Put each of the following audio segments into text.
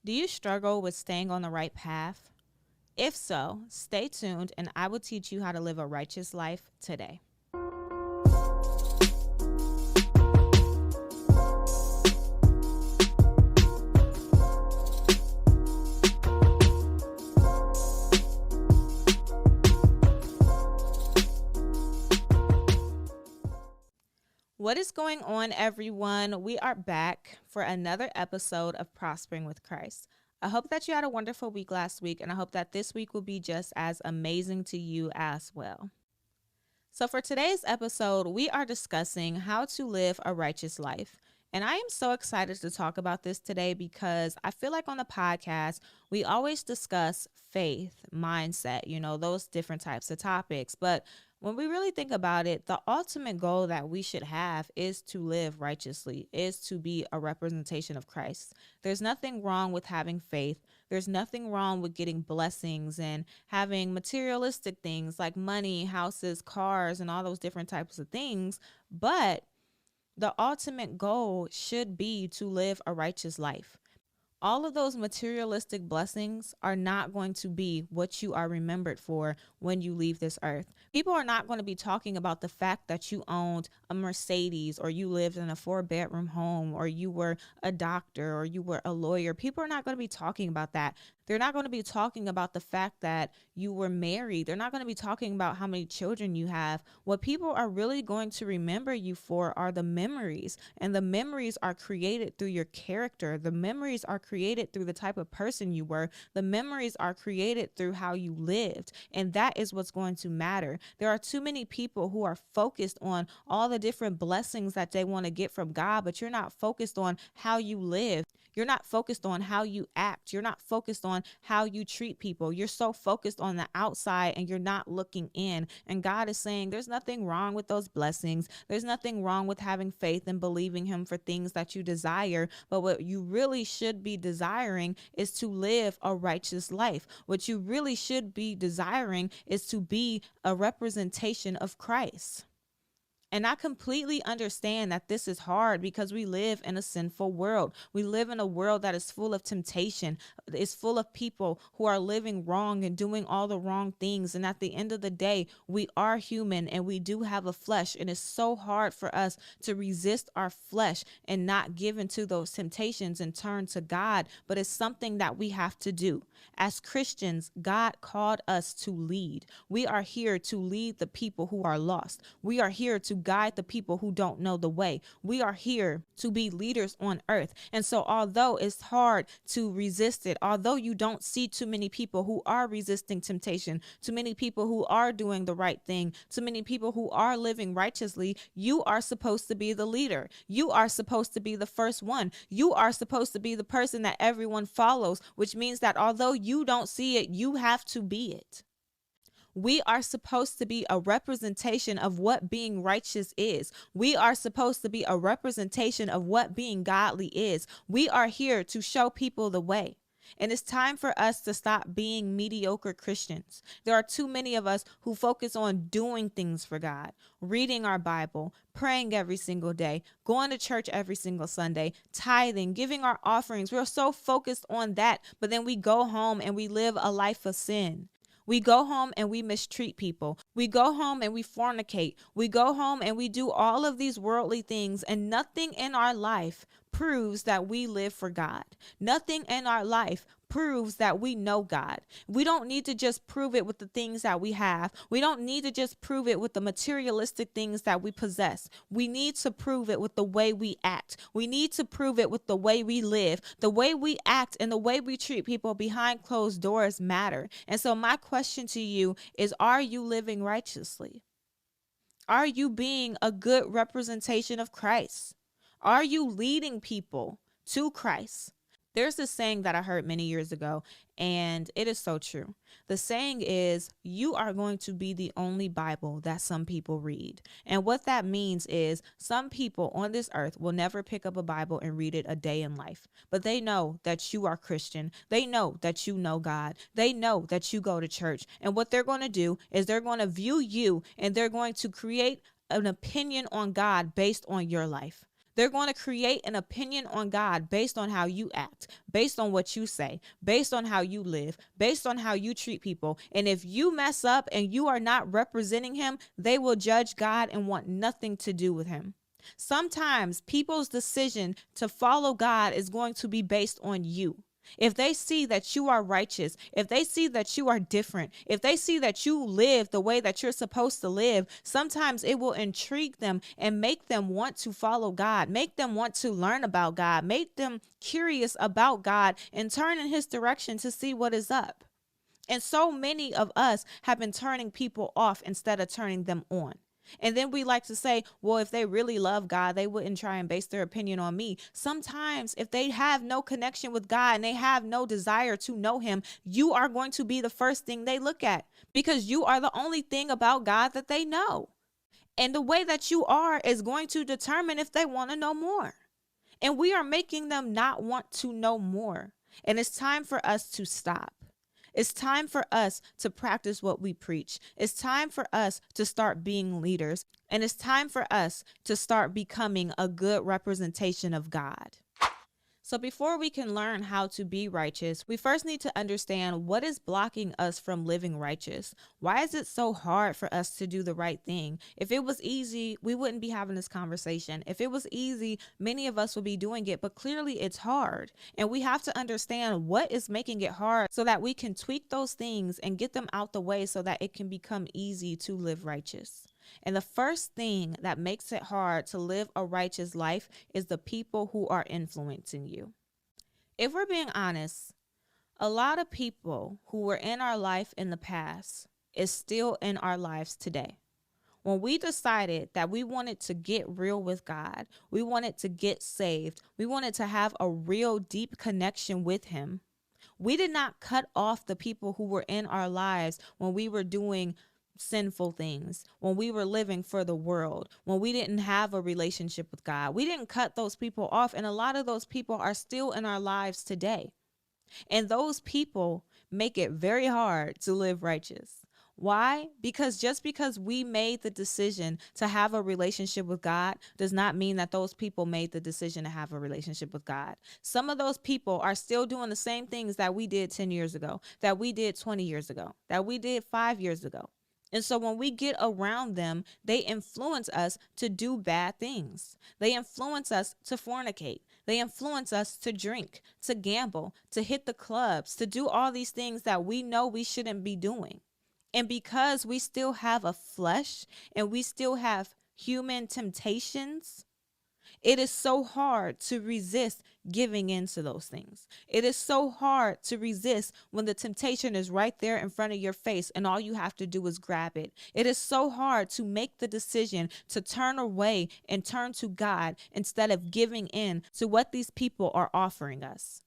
Do you struggle with staying on the right path? If so, stay tuned and I will teach you how to live a righteous life today. What is going on, everyone? We are back for another episode of Prospering with Christ. I hope that you had a wonderful week last week, and I hope that this week will be just as amazing to you as well. So, for today's episode, we are discussing how to live a righteous life. And I am so excited to talk about this today because I feel like on the podcast, we always discuss faith, mindset, those different types of topics. But when we really think about it, the ultimate goal that we should have is to live righteously, is to be a representation of Christ. There's nothing wrong with having faith. There's nothing wrong with getting blessings and having materialistic things like money, houses, cars, and all those different types of things. But the ultimate goal should be to live a righteous life. All of those materialistic blessings are not going to be what you are remembered for when you leave this earth. People are not going to be talking about the fact that you owned a Mercedes or you lived in a 4-bedroom home or you were a doctor or you were a lawyer. People are not going to be talking about that. They're not going to be talking about the fact that you were married. They're not going to be talking about how many children you have. What people are really going to remember you for are the memories. And the memories are created through your character. The memories are created through the type of person you were. The memories are created through how you lived. And that is what's going to matter. There are too many people who are focused on all the different blessings that they want to get from God, but you're not focused on how you live. You're not focused on how you act. You're not focused on how you treat people. You're so focused on the outside and you're not looking in. And God is saying there's nothing wrong with those blessings. There's nothing wrong with having faith and believing Him for things that you desire. But what you really should be desiring is to live a righteous life. What you really should be desiring is to be a representation of Christ. And I completely understand that this is hard because we live in a sinful world. We live in a world that is full of temptation. It's full of people who are living wrong and doing all the wrong things. And at the end of the day, we are human and we do have a flesh. And it's so hard for us to resist our flesh and not give into those temptations and turn to God. But it's something that we have to do. As Christians, God called us to lead. We are here to lead the people who are lost. We are here to guide the people who don't know the way. We are here to be leaders on earth. And so although it's hard to resist it, although you don't see too many people who are resisting temptation, too many people who are doing the right thing, too many people who are living righteously, you are supposed to be the leader. You are supposed to be the first one. You are supposed to be the person that everyone follows, which means that although you don't see it, you have to be it. We are supposed to be a representation of what being righteous is. We are supposed to be a representation of what being godly is. We are here to show people the way. And it's time for us to stop being mediocre Christians. There are too many of us who focus on doing things for God, reading our Bible, praying every single day, going to church every single Sunday, tithing, giving our offerings. We're so focused on that, but then we go home and we live a life of sin. We go home and we mistreat people. We go home and we fornicate. We go home and we do all of these worldly things, and nothing in our life proves that we live for God. Nothing in our life proves that we know God. We don't need to just prove it with the things that we have. We don't need to just prove it with the materialistic things that we possess. We need to prove it with the way we act. We need to prove it with the way we live. The way we act and the way we treat people behind closed doors matter. And so my question to you is, are you living righteously? Are you being a good representation of Christ? Are you leading people to Christ? There's this saying that I heard many years ago, and it is so true. The saying is, you are going to be the only Bible that some people read. And what that means is some people on this earth will never pick up a Bible and read it a day in life. But they know that you are Christian. They know that you know God. They know that you go to church. And what they're going to do is they're going to view you and they're going to create an opinion on God based on your life. They're going to create an opinion on God based on how you act, based on what you say, based on how you live, based on how you treat people. And if you mess up and you are not representing him, they will judge God and want nothing to do with him. Sometimes people's decision to follow God is going to be based on you. If they see that you are righteous, if they see that you are different, if they see that you live the way that you're supposed to live, sometimes it will intrigue them and make them want to follow God, make them want to learn about God, make them curious about God and turn in his direction to see what is up. And so many of us have been turning people off instead of turning them on. And then we like to say, well, if they really love God, they wouldn't try and base their opinion on me. Sometimes if they have no connection with God and they have no desire to know him, you are going to be the first thing they look at because you are the only thing about God that they know. And the way that you are is going to determine if they want to know more. And we are making them not want to know more. And it's time for us to stop. It's time for us to practice what we preach. It's time for us to start being leaders. And it's time for us to start becoming a good representation of God. So before we can learn how to be righteous, we first need to understand what is blocking us from living righteous. Why is it so hard for us to do the right thing? If it was easy, we wouldn't be having this conversation. If it was easy, many of us would be doing it, but clearly it's hard. And we have to understand what is making it hard so that we can tweak those things and get them out the way so that it can become easy to live righteous. And the first thing that makes it hard to live a righteous life is the people who are influencing you. If we're being honest, a lot of people who were in our life in the past is still in our lives today. When we decided that we wanted to get real with God, we wanted to get saved, we wanted to have a real deep connection with him, we did not cut off the people who were in our lives when we were doing sinful things, when we were living for the world, when we didn't have a relationship with God. We didn't cut those people off, and a lot of those people are still in our lives today. And those people make it very hard to live righteous. Why? Because just because we made the decision to have a relationship with God does not mean that those people made the decision to have a relationship with God. Some of those people are still doing the same things that we did 10 years ago, that we did 20 years ago, that we did 5 years ago. And so when we get around them, they influence us to do bad things. They influence us to fornicate. They influence us to drink, to gamble, to hit the clubs, to do all these things that we know we shouldn't be doing. And because we still have a flesh and we still have human temptations, it is so hard to resist giving in to those things. It is so hard to resist when the temptation is right there in front of your face and all you have to do is grab it. It is so hard to make the decision to turn away and turn to God instead of giving in to what these people are offering us.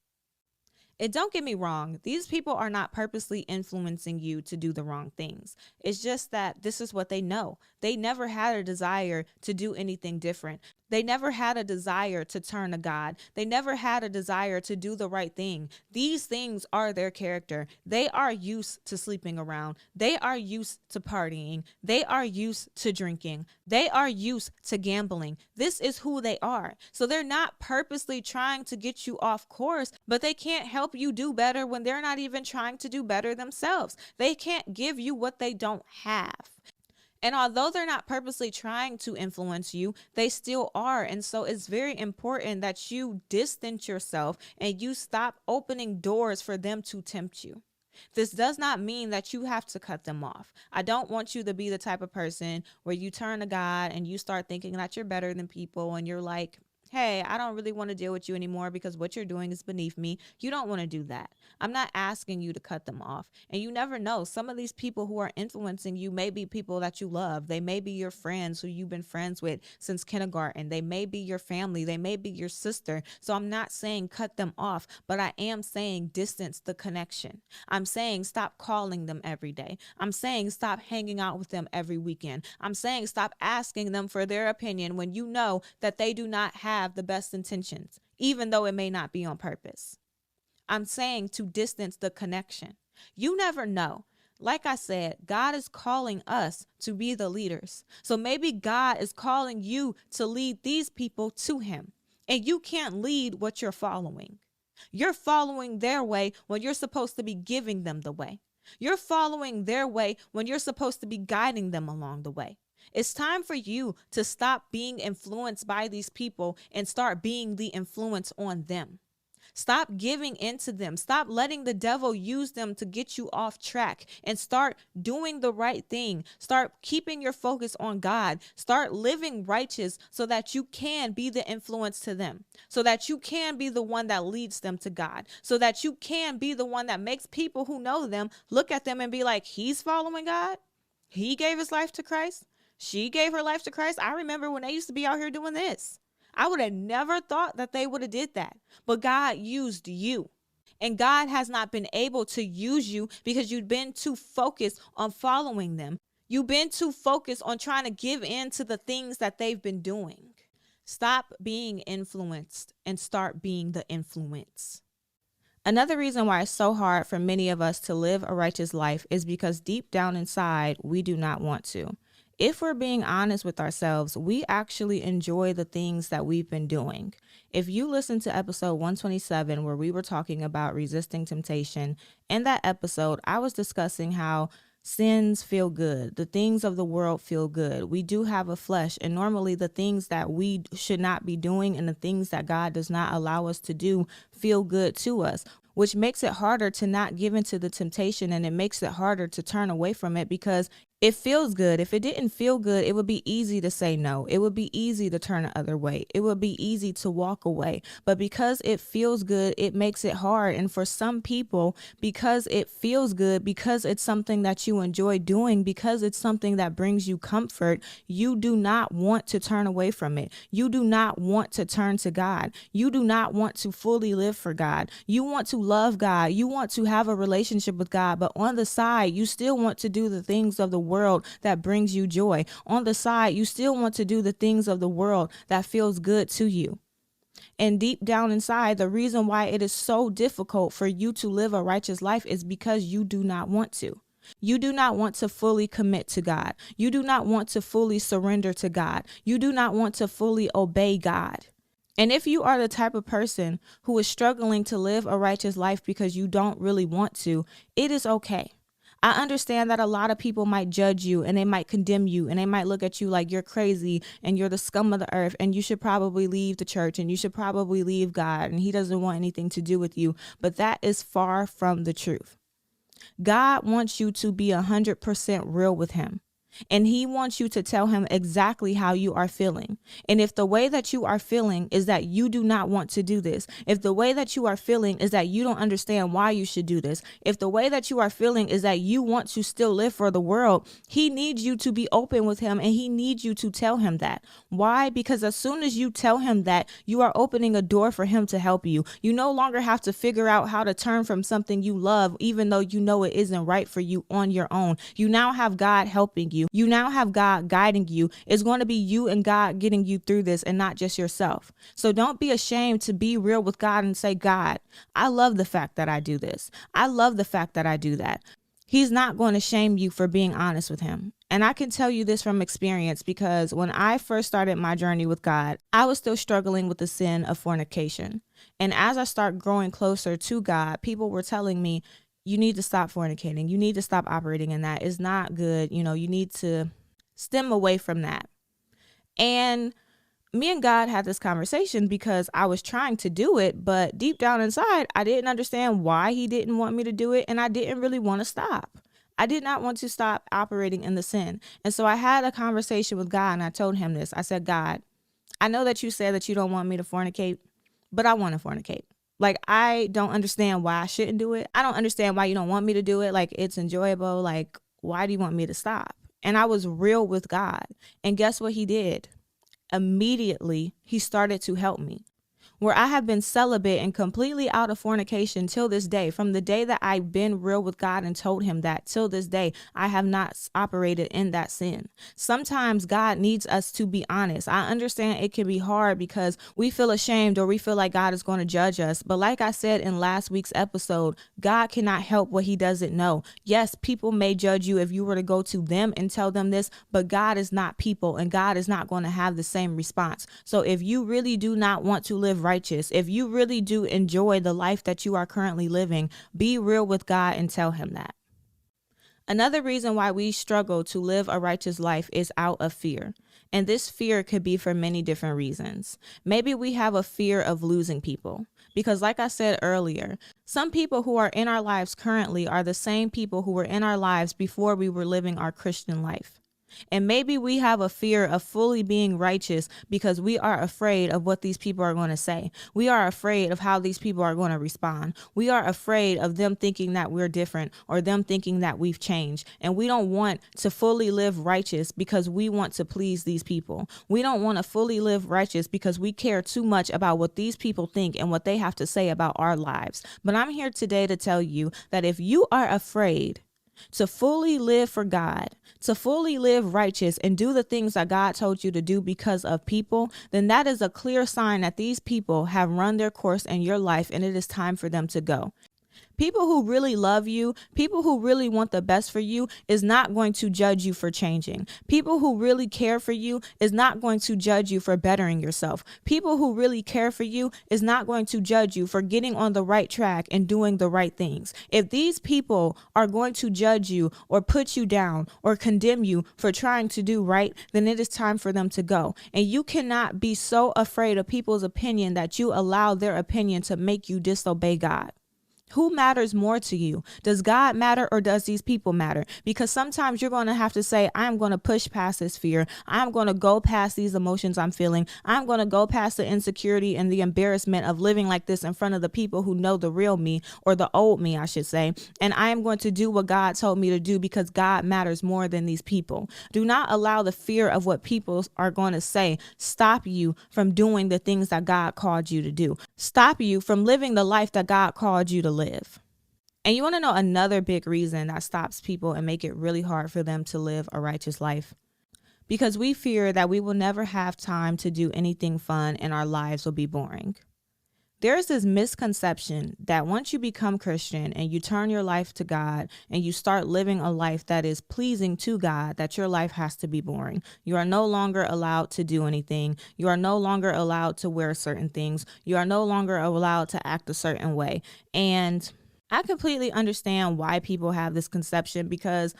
And don't get me wrong, these people are not purposely influencing you to do the wrong things. It's just that this is what they know. They never had a desire to do anything different. They never had a desire to turn to God. They never had a desire to do the right thing. These things are their character. They are used to sleeping around. They are used to partying. They are used to drinking. They are used to gambling. This is who they are. So they're not purposely trying to get you off course, but they can't help you do better when they're not even trying to do better themselves. They can't give you what they don't have. And although they're not purposely trying to influence you, they still are. And so it's very important that you distance yourself and you stop opening doors for them to tempt you. This does not mean that you have to cut them off. I don't want you to be the type of person where you turn to God and you start thinking that you're better than people and you're like, hey, I don't really want to deal with you anymore because what you're doing is beneath me. You don't want to do that. I'm not asking you to cut them off. And you never know. Some of these people who are influencing you may be people that you love. They may be your friends who you've been friends with since kindergarten. They may be your family. They may be your sister. So I'm not saying cut them off, but I am saying distance the connection. I'm saying stop calling them every day. I'm saying stop hanging out with them every weekend. I'm saying stop asking them for their opinion when you know that they do not have the best intentions, even though it may not be on purpose. I'm saying to distance the connection. You never know. Like I said, God is calling us to be the leaders. So maybe God is calling you to lead these people to him. And you can't lead what you're following. You're following their way when you're supposed to be giving them the way. You're following their way when you're supposed to be guiding them along the way. It's time for you to stop being influenced by these people and start being the influence on them. Stop giving into them. Stop letting the devil use them to get you off track and start doing the right thing. Start keeping your focus on God. Start living righteous so that you can be the influence to them, so that you can be the one that leads them to God, so that you can be the one that makes people who know them look at them and be like, he's following God. He gave his life to Christ. She gave her life to Christ. I remember when they used to be out here doing this. I would have never thought that they would have did that. But God used you. And God has not been able to use you because you've been too focused on following them. You've been too focused on trying to give in to the things that they've been doing. Stop being influenced and start being the influence. Another reason why it's so hard for many of us to live a righteous life is because deep down inside, we do not want to. If we're being honest with ourselves, we actually enjoy the things that we've been doing. If you listen to episode 127, where we were talking about resisting temptation, in that episode, I was discussing how sins feel good. The things of the world feel good. We do have a flesh, and normally the things that we should not be doing and the things that God does not allow us to do feel good to us, which makes it harder to not give into the temptation, and it makes it harder to turn away from it because it feels good. If it didn't feel good, it would be easy to say no. It would be easy to turn the other way. It would be easy to walk away. But because it feels good, it makes it hard. And for some people, because it feels good, because it's something that you enjoy doing, because it's something that brings you comfort, you do not want to turn away from it. You do not want to turn to God. You do not want to fully live for God. You want to love God. You want to have a relationship with God. But on the side, you still want to do the things of the world that brings you joy. On the side, you still want to do the things of the world that feels good to you. And deep down inside, the reason why it is so difficult for you to live a righteous life is because you do not want to. You do not want to fully commit to God. You do not want to fully surrender to God. You do not want to fully obey God. And if you are the type of person who is struggling to live a righteous life because you don't really want to, it is okay. I understand that a lot of people might judge you and they might condemn you and they might look at you like you're crazy and you're the scum of the earth and you should probably leave the church and you should probably leave God and he doesn't want anything to do with you. But that is far from the truth. God wants you to be 100% real with him. And he wants you to tell him exactly how you are feeling. And if the way that you are feeling is that you do not want to do this, if the way that you are feeling is that you don't understand why you should do this, if the way that you are feeling is that you want to still live for the world, he needs you to be open with him and he needs you to tell him that. Why? Because as soon as you tell him that, you are opening a door for him to help you. You no longer have to figure out how to turn from something you love, even though you know it isn't right for you on your own. You now have God helping you. You now have God guiding you. It's going to be you and God getting you through this and not just yourself. So don't be ashamed to be real with God and say, God, I love the fact that I do this. I love the fact that I do that. He's not going to shame you for being honest with him. And I can tell you this from experience because when I first started my journey with God, I was still struggling with the sin of fornication. And as I start growing closer to God, people were telling me, you need to stop fornicating. You need to stop operating in that. It's not good. You need to stem away from that. And me and God had this conversation because I was trying to do it, but deep down inside, I didn't understand why he didn't want me to do it. And I didn't really want to stop. I did not want to stop operating in the sin. And so I had a conversation with God and I told him this. I said, God, I know that you said that you don't want me to fornicate, but I want to fornicate. Like, I don't understand why I shouldn't do it. I don't understand why you don't want me to do it. Like, it's enjoyable. Like, why do you want me to stop? And I was real with God. And guess what he did? Immediately, he started to help me. where I have been celibate and completely out of fornication till this day. From the day that I've been real with God and told him that, till this day, I have not operated in that sin. Sometimes God needs us to be honest. I understand it can be hard because we feel ashamed or we feel like God is going to judge us. But like I said in last week's episode, God cannot help what he doesn't know. Yes, people may judge you if you were to go to them and tell them this, but God is not people and God is not going to have the same response. So if you really do not want to live righteous, if you really do enjoy the life that you are currently living, be real with God and tell him that. Another reason why we struggle to live a righteous life is out of fear. And this fear could be for many different reasons. Maybe we have a fear of losing people. Because like I said earlier, some people who are in our lives currently are the same people who were in our lives before we were living our Christian life. And maybe we have a fear of fully being righteous because we are afraid of what these people are going to say. We are afraid of how these people are going to respond. We are afraid of them thinking that we're different or them thinking that we've changed. And we don't want to fully live righteous because we want to please these people. We don't want to fully live righteous because we care too much about what these people think and what they have to say about our lives. But I'm here today to tell you that if you are afraid to fully live for God, to fully live righteous and do the things that God told you to do because of people, then that is a clear sign that these people have run their course in your life and it is time for them to go. People who really love you, people who really want the best for you is not going to judge you for changing. People who really care for you is not going to judge you for bettering yourself. People who really care for you is not going to judge you for getting on the right track and doing the right things. If these people are going to judge you or put you down or condemn you for trying to do right, then it is time for them to go. And you cannot be so afraid of people's opinion that you allow their opinion to make you disobey God. Who matters more to you? Does God matter or does these people matter? Because sometimes you're going to have to say, I'm going to push past this fear. I'm going to go past these emotions I'm feeling. I'm going to go past the insecurity and the embarrassment of living like this in front of the people who know the real me, or the old me, I should say. And I am going to do what God told me to do because God matters more than these people. Do not allow the fear of what people are going to say stop you from doing the things that God called you to do. Stop you from living the life that God called you to live. And you want to know another big reason that stops people and make it really hard for them to live a righteous life? Because we fear that we will never have time to do anything fun and our lives will be boring. There's this misconception that once you become Christian and you turn your life to God and you start living a life that is pleasing to God, that your life has to be boring. You are no longer allowed to do anything. You are no longer allowed to wear certain things. You are no longer allowed to act a certain way. And I completely understand why people have this conception, because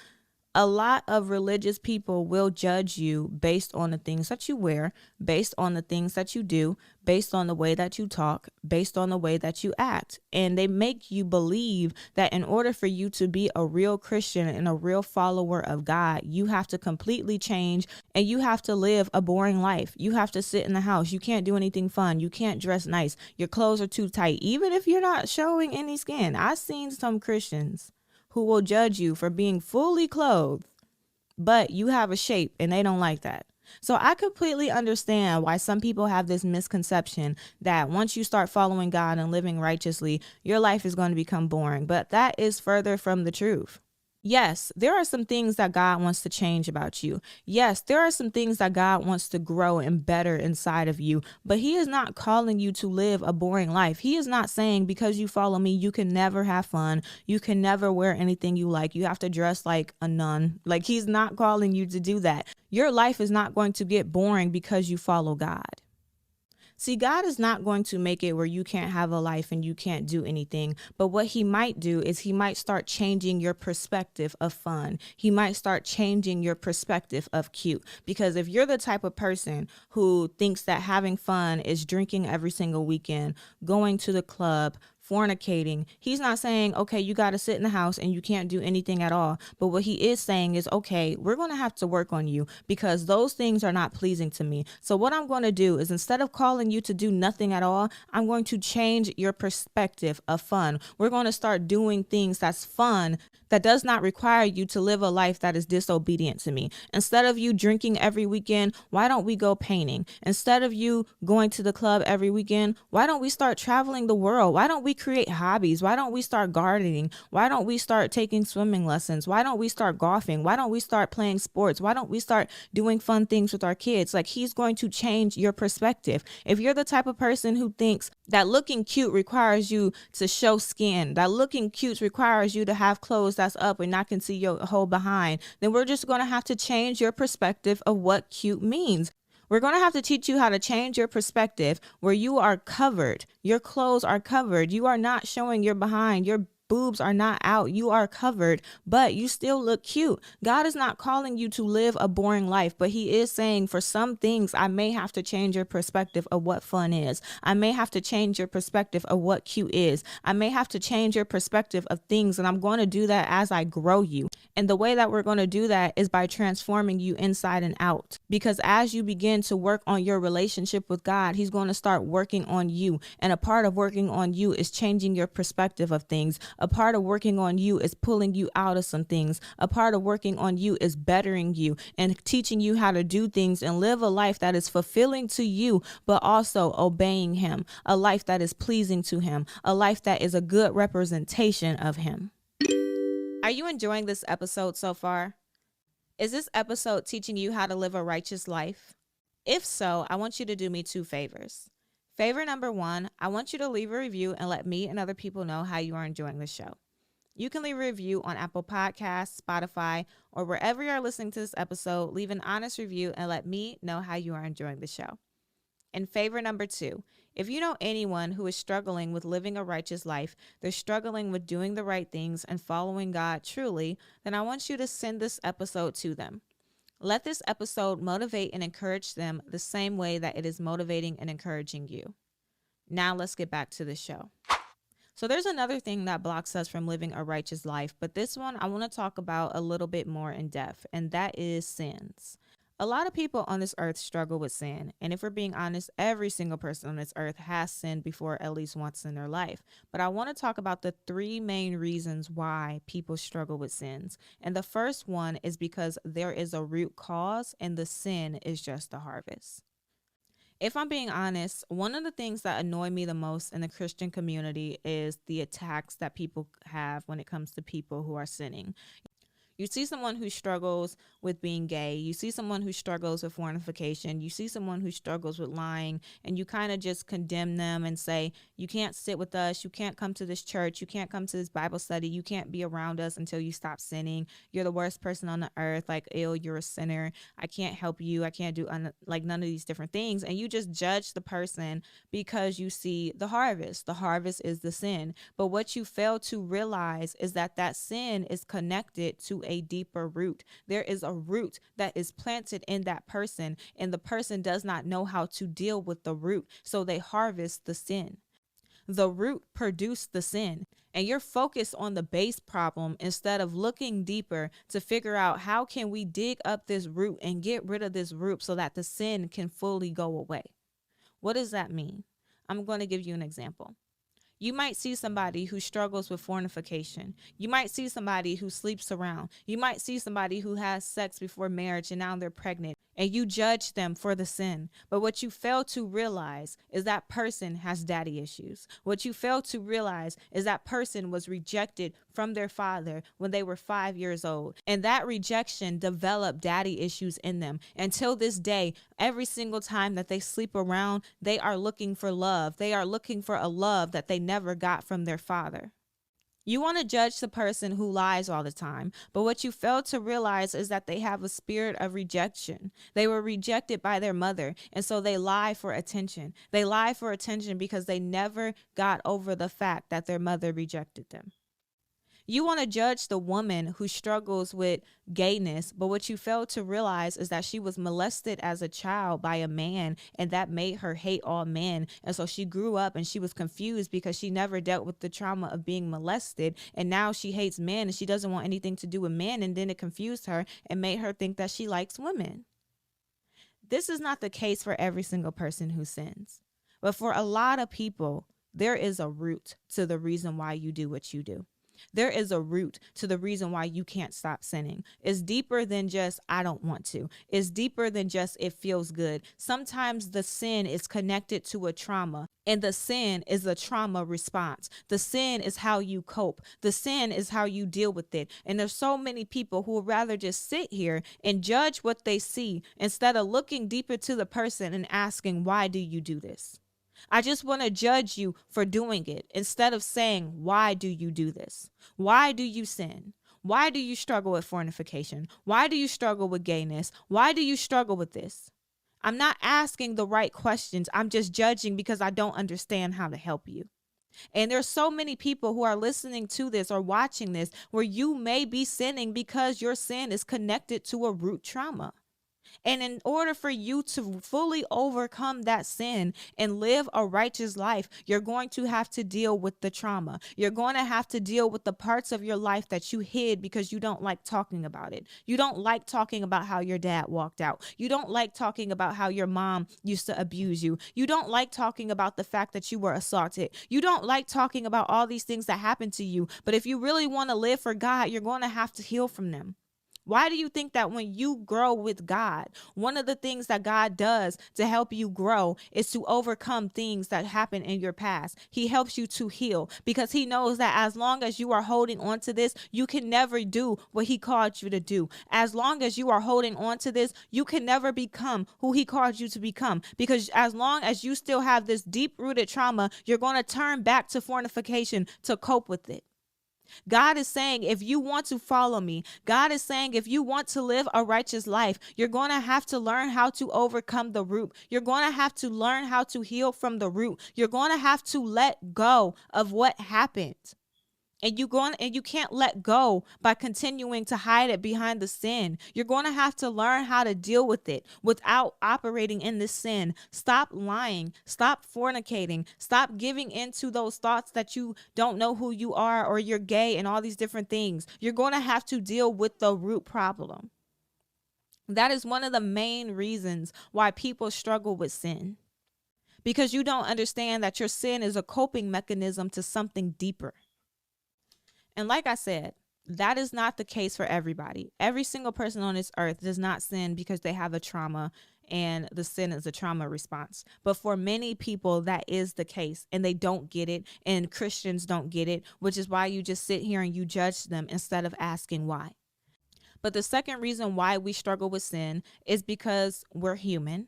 a lot of religious people will judge you based on the things that you wear, based on the things that you do, based on the way that you talk, based on the way that you act. And they make you believe that in order for you to be a real Christian and a real follower of God, you have to completely change and you have to live a boring life. You have to sit in the house. You can't do anything fun. You can't dress nice. Your clothes are too tight, even if you're not showing any skin. I've seen some Christians who will judge you for being fully clothed, but you have a shape and they don't like that. So I completely understand why some people have this misconception that once you start following God and living righteously, your life is going to become boring. But that is further from the truth. Yes, there are some things that God wants to change about you. Yes, there are some things that God wants to grow and better inside of you, but he is not calling you to live a boring life. He is not saying because you follow me, you can never have fun. You can never wear anything you like. You have to dress like a nun. Like, he's not calling you to do that. Your life is not going to get boring because you follow God. See, God is not going to make it where you can't have a life and you can't do anything. But what he might do is he might start changing your perspective of fun. He might start changing your perspective of cute. Because if you're the type of person who thinks that having fun is drinking every single weekend, going to the club, fornicating. He's not saying, okay, you got to sit in the house and you can't do anything at all. But what he is saying is, okay, we're going to have to work on you because those things are not pleasing to me. So what I'm going to do is, instead of calling you to do nothing at all, I'm going to change your perspective of fun. We're going to start doing things that's fun, that does not require you to live a life that is disobedient to me. Instead of you drinking every weekend, why don't we go painting? Instead of you going to the club every weekend, why don't we start traveling the world? Why don't we create hobbies? Why don't we start gardening? Why don't we start taking swimming lessons? Why don't we start golfing? Why don't we start playing sports? Why don't we start doing fun things with our kids? Like, he's going to change your perspective. If you're the type of person who thinks that looking cute requires you to show skin, that looking cute requires you to have clothes that's up and not can see your whole behind, then we're just going to have to change your perspective of what cute means. We're going to have to teach you how to change your perspective where you are covered. Your clothes are covered. You are not showing your behind. Your boobs are not out. You are covered, but you still look cute. God is not calling you to live a boring life, but he is saying, for some things, I may have to change your perspective of what fun is. I may have to change your perspective of what cute is. I may have to change your perspective of things, and I'm going to do that as I grow you. And the way that we're going to do that is by transforming you inside and out. Because as you begin to work on your relationship with God, he's going to start working on you. And a part of working on you is changing your perspective of things. A part of working on you is pulling you out of some things. A part of working on you is bettering you and teaching you how to do things and live a life that is fulfilling to you, but also obeying him. A life that is pleasing to him. A life that is a good representation of him. Are you enjoying this episode so far? Is this episode teaching you how to live a righteous life? If so, I want you to do me 2 favors. Favor number 1, I want you to leave a review and let me and other people know how you are enjoying the show. You can leave a review on Apple Podcasts, Spotify, or wherever you're listening to this episode. Leave an honest review and let me know how you are enjoying the show. And favor number 2, if you know anyone who is struggling with living a righteous life, they're struggling with doing the right things and following God truly, then I want you to send this episode to them. Let this episode motivate and encourage them the same way that it is motivating and encouraging you. Now let's get back to the show. So there's another thing that blocks us from living a righteous life, but this one I want to talk about a little bit more in depth, and that is sins. A lot of people on this earth struggle with sin, and if we're being honest, every single person on this earth has sinned before at least once in their life. But I want to talk about the 3 main reasons why people struggle with sins. And the first one is because there is a root cause, and the sin is just the harvest. If I'm being honest, one of the things that annoy me the most in the Christian community is the attacks that people have when it comes to people who are sinning. You see someone who struggles with being gay. You see someone who struggles with fornication. You see someone who struggles with lying, and you kind of just condemn them and say, you can't sit with us. You can't come to this church. You can't come to this Bible study. You can't be around us until you stop sinning. You're the worst person on the earth. Like, ew, you're a sinner. I can't help you. I can't do none of these different things. And you just judge the person because you see the harvest. The harvest is the sin. But what you fail to realize is that that sin is connected to a deeper root. There is a root that is planted in that person, and the person does not know how to deal with the root, so they harvest the sin. The root produced the sin, and you're focused on the base problem instead of looking deeper to figure out how can we dig up this root and get rid of this root so that the sin can fully go away. What does that mean? I'm going to give you an example. You might see somebody who struggles with fornication. You might see somebody who sleeps around. You might see somebody who has sex before marriage and now they're pregnant, and you judge them for the sin. But what you fail to realize is that person has daddy issues. What you fail to realize is that person was rejected from their father when they were 5 years old. And that rejection developed daddy issues in them. Until this day, every single time that they sleep around, they are looking for love. They are looking for a love that they never got from their father. You want to judge the person who lies all the time, but what you fail to realize is that they have a spirit of rejection. They were rejected by their mother, and so they lie for attention. They lie for attention because they never got over the fact that their mother rejected them. You want to judge the woman who struggles with gayness, but what you fail to realize is that she was molested as a child by a man, and that made her hate all men. And so she grew up and she was confused because she never dealt with the trauma of being molested. And now she hates men and she doesn't want anything to do with men. And then it confused her and made her think that she likes women. This is not the case for every single person who sins, but for a lot of people, there is a root to the reason why you do what you do. There is a root to the reason why you can't stop sinning. It's deeper than just, I don't want to. It's deeper than just, it feels good. Sometimes the sin is connected to a trauma, and the sin is a trauma response. The sin is how you cope. The sin is how you deal with it. And there's so many people who would rather just sit here and judge what they see instead of looking deeper to the person and asking, why do you do this? I just want to judge you for doing it instead of saying, why do you do this? Why do you sin? Why do you struggle with fornication? Why do you struggle with gayness? Why do you struggle with this? I'm not asking the right questions. I'm just judging because I don't understand how to help you. And there's so many people who are listening to this or watching this where you may be sinning because your sin is connected to a root trauma. And in order for you to fully overcome that sin and live a righteous life, you're going to have to deal with the trauma. You're going to have to deal with the parts of your life that you hid because you don't like talking about it. You don't like talking about how your dad walked out. You don't like talking about how your mom used to abuse you. You don't like talking about the fact that you were assaulted. You don't like talking about all these things that happened to you. But if you really want to live for God, you're going to have to heal from them. Why do you think that when you grow with God, one of the things that God does to help you grow is to overcome things that happen in your past? He helps you to heal because he knows that as long as you are holding on to this, you can never do what he called you to do. As long as you are holding on to this, you can never become who he called you to become, because as long as you still have this deep-rooted trauma, you're going to turn back to fornication to cope with it. God is saying, if you want to follow me, God is saying, if you want to live a righteous life, you're going to have to learn how to overcome the root. You're going to have to learn how to heal from the root. You're going to have to let go of what happened. And you can't let go by continuing to hide it behind the sin. You're going to have to learn how to deal with it without operating in the sin. Stop lying. Stop fornicating. Stop giving into those thoughts that you don't know who you are or you're gay and all these different things. You're going to have to deal with the root problem. That is one of the main reasons why people struggle with sin, because you don't understand that your sin is a coping mechanism to something deeper. And like I said, that is not the case for everybody. Every single person on this earth does not sin because they have a trauma and the sin is a trauma response. But for many people, that is the case, and they don't get it, and Christians don't get it, which is why you just sit here and you judge them instead of asking why. But the second reason why we struggle with sin is because we're human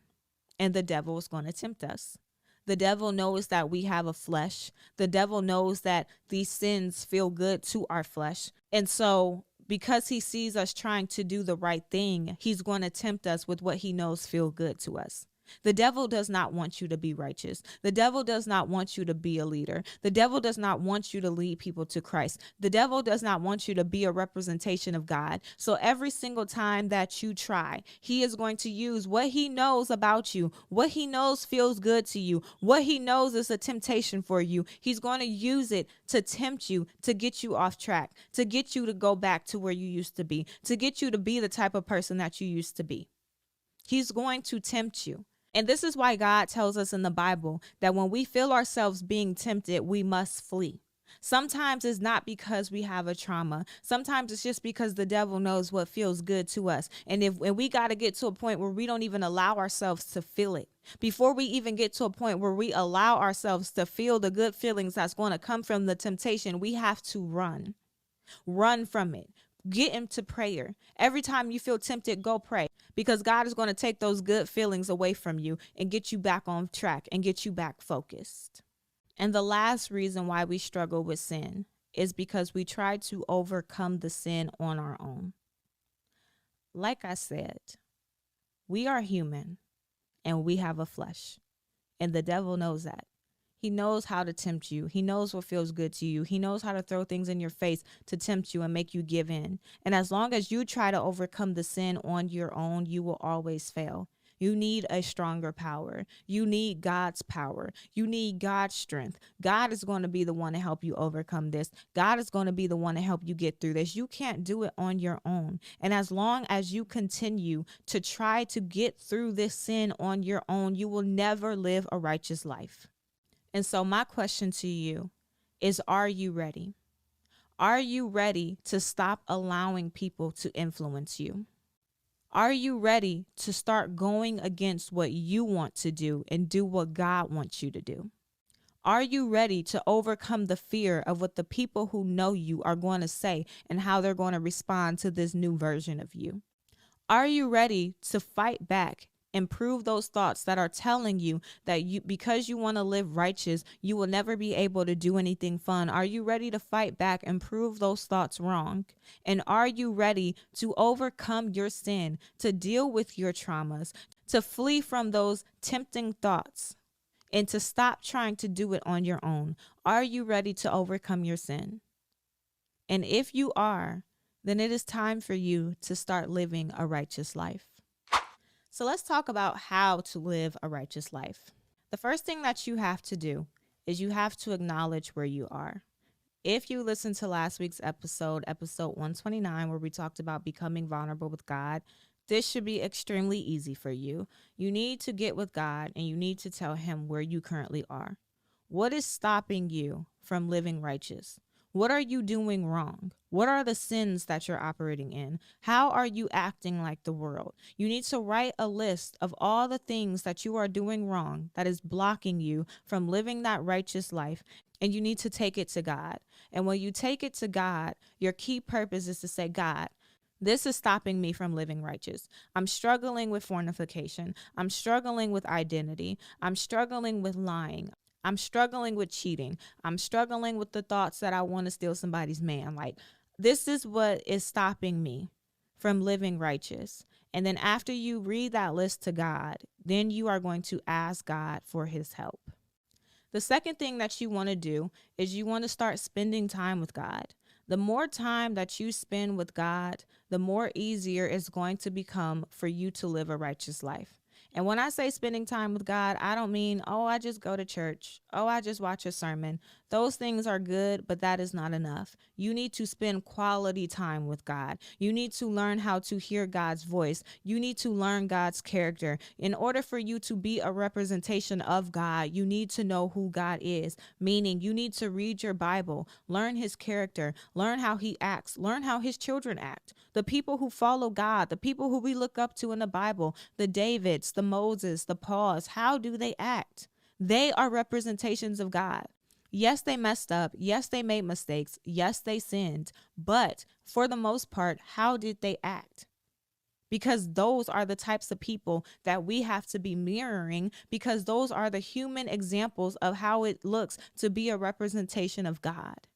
and the devil is going to tempt us. The devil knows that we have a flesh. The devil knows that these sins feel good to our flesh. And so because he sees us trying to do the right thing, he's going to tempt us with what he knows feel good to us. The devil does not want you to be righteous. The devil does not want you to be a leader. The devil does not want you to lead people to Christ. The devil does not want you to be a representation of God. So every single time that you try, he is going to use what he knows about you, what he knows feels good to you, what he knows is a temptation for you. He's going to use it to tempt you, to get you off track, to get you to go back to where you used to be, to get you to be the type of person that you used to be. He's going to tempt you. And this is why God tells us in the Bible that when we feel ourselves being tempted, we must flee. Sometimes it's not because we have a trauma. Sometimes it's just because the devil knows what feels good to us. And we got to get to a point where we don't even allow ourselves to feel it. Before we even get to a point where we allow ourselves to feel the good feelings that's going to come from the temptation, we have to run. Run from it. Get into prayer. Every time you feel tempted, go pray, because God is going to take those good feelings away from you and get you back on track and get you back focused. And the last reason why we struggle with sin is because we try to overcome the sin on our own. Like I said, we are human and we have a flesh, and the devil knows that. He knows how to tempt you. He knows what feels good to you. He knows how to throw things in your face to tempt you and make you give in. And as long as you try to overcome the sin on your own, you will always fail. You need a stronger power. You need God's power. You need God's strength. God is going to be the one to help you overcome this. God is going to be the one to help you get through this. You can't do it on your own. And as long as you continue to try to get through this sin on your own, you will never live a righteous life. And so my question to you is, are you ready? Are you ready to stop allowing people to influence you? Are you ready to start going against what you want to do and do what God wants you to do? Are you ready to overcome the fear of what the people who know you are going to say and how they're going to respond to this new version of you? Are you ready to fight back and prove those thoughts that are telling you that because you want to live righteous, you will never be able to do anything fun? Are you ready to fight back and prove those thoughts wrong? And are you ready to overcome your sin, to deal with your traumas, to flee from those tempting thoughts, and to stop trying to do it on your own? Are you ready to overcome your sin? And if you are, then it is time for you to start living a righteous life. So let's talk about how to live a righteous life. The first thing that you have to do is you have to acknowledge where you are. If you listened to last week's episode 129, where we talked about becoming vulnerable with God, this should be extremely easy for you. You need to get with God and you need to tell him where you currently are. What is stopping you from living righteous? What are you doing wrong? What are the sins that you're operating in? How are you acting like the world? You need to write a list of all the things that you are doing wrong that is blocking you from living that righteous life, and you need to take it to God. And when you take it to God, your key purpose is to say, God, this is stopping me from living righteous. I'm struggling with fornication. I'm struggling with identity. I'm struggling with lying. I'm struggling with cheating. I'm struggling with the thoughts that I want to steal somebody's man. Like, this is what is stopping me from living righteous. And then after you read that list to God, then you are going to ask God for his help. The second thing that you want to do is you want to start spending time with God. The more time that you spend with God, the more easier it's going to become for you to live a righteous life. And when I say spending time with God, I don't mean, oh, I just go to church. Oh, I just watch a sermon. Those things are good, but that is not enough. You need to spend quality time with God. You need to learn how to hear God's voice. You need to learn God's character. In order for you to be a representation of God, you need to know who God is, meaning you need to read your Bible, learn his character, learn how he acts, learn how his children act. The people who follow God, the people who we look up to in the Bible, the Davids, the Moses, the Pauls, how do they act? They are representations of God. Yes, they messed up. Yes, they made mistakes. Yes, they sinned. But for the most part, how did they act? Because those are the types of people that we have to be mirroring, because those are the human examples of how it looks to be a representation of God.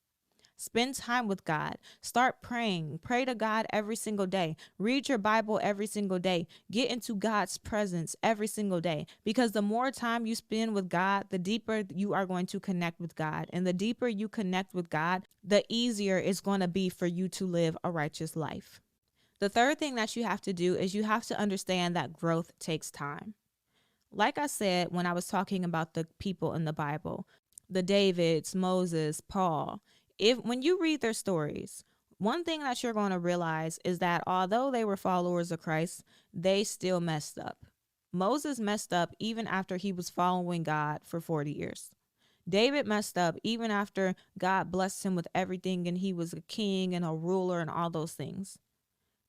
Spend time with God. Start praying. Pray to God every single day. Read your Bible every single day. Get into God's presence every single day. Because the more time you spend with God, the deeper you are going to connect with God. And the deeper you connect with God, the easier it's going to be for you to live a righteous life. The third thing that you have to do is you have to understand that growth takes time. Like I said, when I was talking about the people in the Bible, the Davids, Moses, Paul, when you read their stories, one thing that you're going to realize is that although they were followers of Christ, they still messed up. Moses messed up even after he was following God for 40 years. David messed up even after God blessed him with everything and he was a king and a ruler and all those things.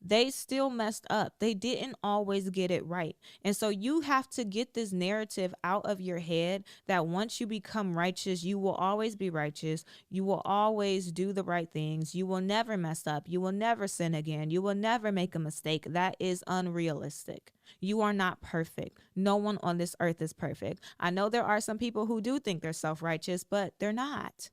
They still messed up. They didn't always get it right. And so you have to get this narrative out of your head that once you become righteous, you will always be righteous. You will always do the right things. You will never mess up. You will never sin again. You will never make a mistake. That is unrealistic. You are not perfect. No one on this earth is perfect. I know there are some people who do think they're self-righteous, but they're not.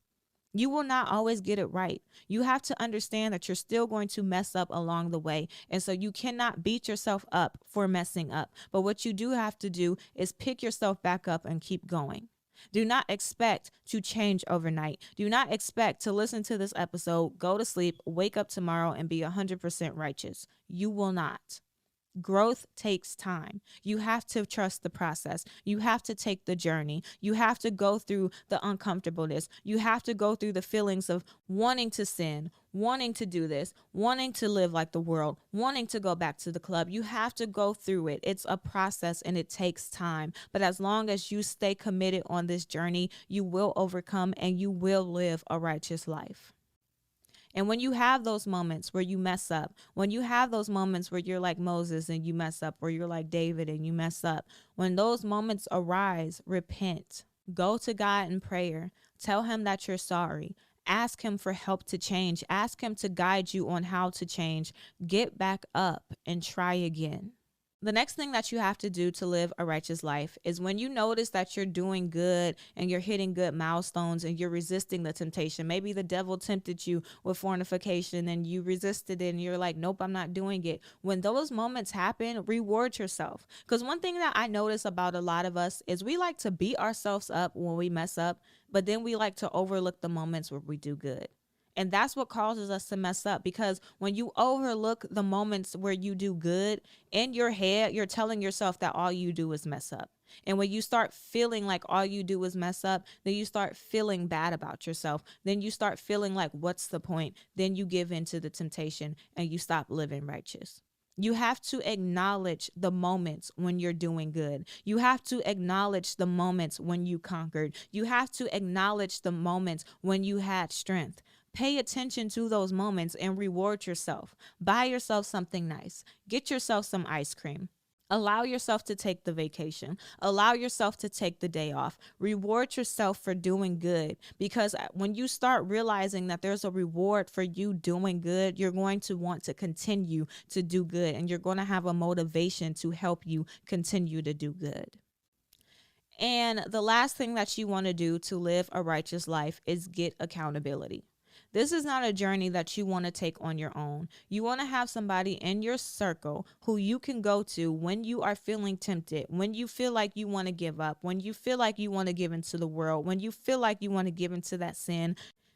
You will not always get it right. You have to understand that you're still going to mess up along the way. And so you cannot beat yourself up for messing up. But what you do have to do is pick yourself back up and keep going. Do not expect to change overnight. Do not expect to listen to this episode, go to sleep, wake up tomorrow, and be 100% righteous. You will not. Growth takes time. You have to trust the process. You have to take the journey. You have to go through the uncomfortableness. You have to go through the feelings of wanting to sin, wanting to do this, wanting to live like the world, wanting to go back to the club. You have to go through it. It's a process and it takes time. But as long as you stay committed on this journey, you will overcome and you will live a righteous life. And when you have those moments where you mess up, when you have those moments where you're like Moses and you mess up, or you're like David and you mess up, when those moments arise, repent. Go to God in prayer. Tell him that you're sorry. Ask him for help to change. Ask him to guide you on how to change. Get back up and try again. The next thing that you have to do to live a righteous life is when you notice that you're doing good and you're hitting good milestones and you're resisting the temptation. Maybe the devil tempted you with fornication and you resisted it and you're like, nope, I'm not doing it. When those moments happen, reward yourself. Because one thing that I notice about a lot of us is we like to beat ourselves up when we mess up, but then we like to overlook the moments where we do good. And that's what causes us to mess up, because when you overlook the moments where you do good, in your head, you're telling yourself that all you do is mess up. And when you start feeling like all you do is mess up, then you start feeling bad about yourself. Then you start feeling like, what's the point? Then you give in to the temptation and you stop living righteous. You have to acknowledge the moments when you're doing good. You have to acknowledge the moments when you conquered. You have to acknowledge the moments when you had strength. Pay attention to those moments and reward yourself. Buy yourself something nice. Get yourself some ice cream. Allow yourself to take the vacation. Allow yourself to take the day off. Reward yourself for doing good, because when you start realizing that there's a reward for you doing good, you're going to want to continue to do good, and you're going to have a motivation to help you continue to do good. And the last thing that you want to do to live a righteous life is get accountability. This is not a journey that you want to take on your own. You want to have somebody in your circle who you can go to when you are feeling tempted, when you feel like you want to give up, when you feel like you want to give into the world, when you feel like you want to give into that sin.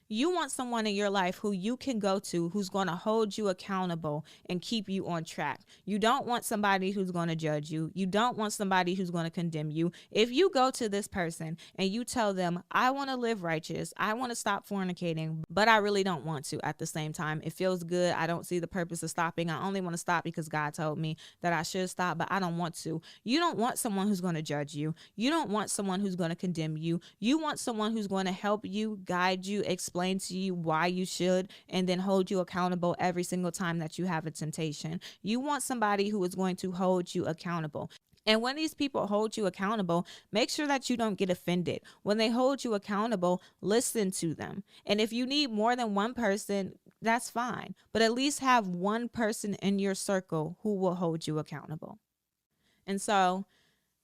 You want someone in your life who you can go to, who's going to hold you accountable and keep you on track. You don't want somebody who's going to judge you. You don't want somebody who's going to condemn you. If you go to this person and you tell them, I want to live righteous, I want to stop fornicating, but I really don't want to at the same time. It feels good. I don't see the purpose of stopping. I only want to stop because God told me that I should stop, but I don't want to. You don't want someone who's going to judge you. You don't want someone who's going to condemn you. You want someone who's going to help you, guide you, explain to you why you should, and then hold you accountable every single time that you have a temptation. You want somebody who is going to hold you accountable. And when these people hold you accountable, make sure that you don't get offended. When they hold you accountable, listen to them. And if you need more than one person, that's fine. But at least have one person in your circle who will hold you accountable. And so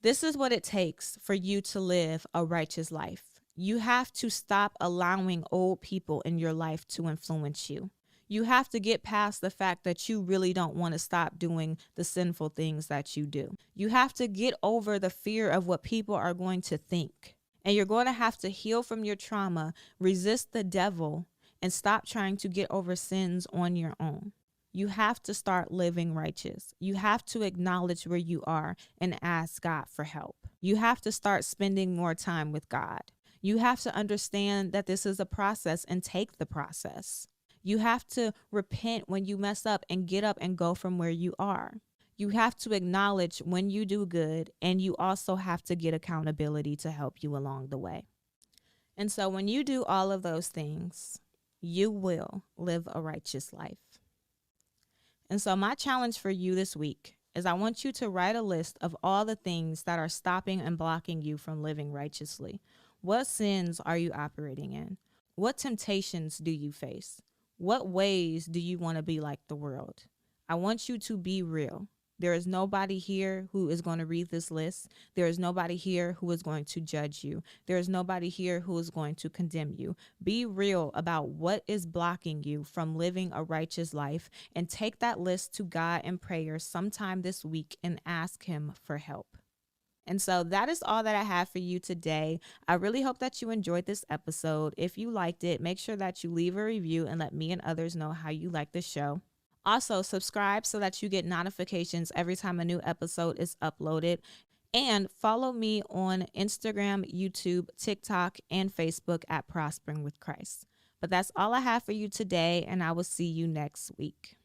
this is what it takes for you to live a righteous life. You have to stop allowing old people in your life to influence you. You have to get past the fact that you really don't want to stop doing the sinful things that you do. You have to get over the fear of what people are going to think. And you're going to have to heal from your trauma, resist the devil, and stop trying to get over sins on your own. You have to start living righteous. You have to acknowledge where you are and ask God for help. You have to start spending more time with God. You have to understand that this is a process and take the process. You have to repent when you mess up and get up and go from where you are. You have to acknowledge when you do good, and you also have to get accountability to help you along the way. And so when you do all of those things, you will live a righteous life. And so my challenge for you this week is I want you to write a list of all the things that are stopping and blocking you from living righteously. What sins are you operating in? What temptations do you face? What ways do you want to be like the world? I want you to be real. There is nobody here who is going to read this list. There is nobody here who is going to judge you. There is nobody here who is going to condemn you. Be real about what is blocking you from living a righteous life, and take that list to God in prayer sometime this week and ask him for help. And so that is all that I have for you today. I really hope that you enjoyed this episode. If you liked it, make sure that you leave a review and let me and others know how you like the show. Also, subscribe so that you get notifications every time a new episode is uploaded. And follow me on Instagram, YouTube, TikTok, and Facebook at Prospering with Christ. But that's all I have for you today, and I will see you next week.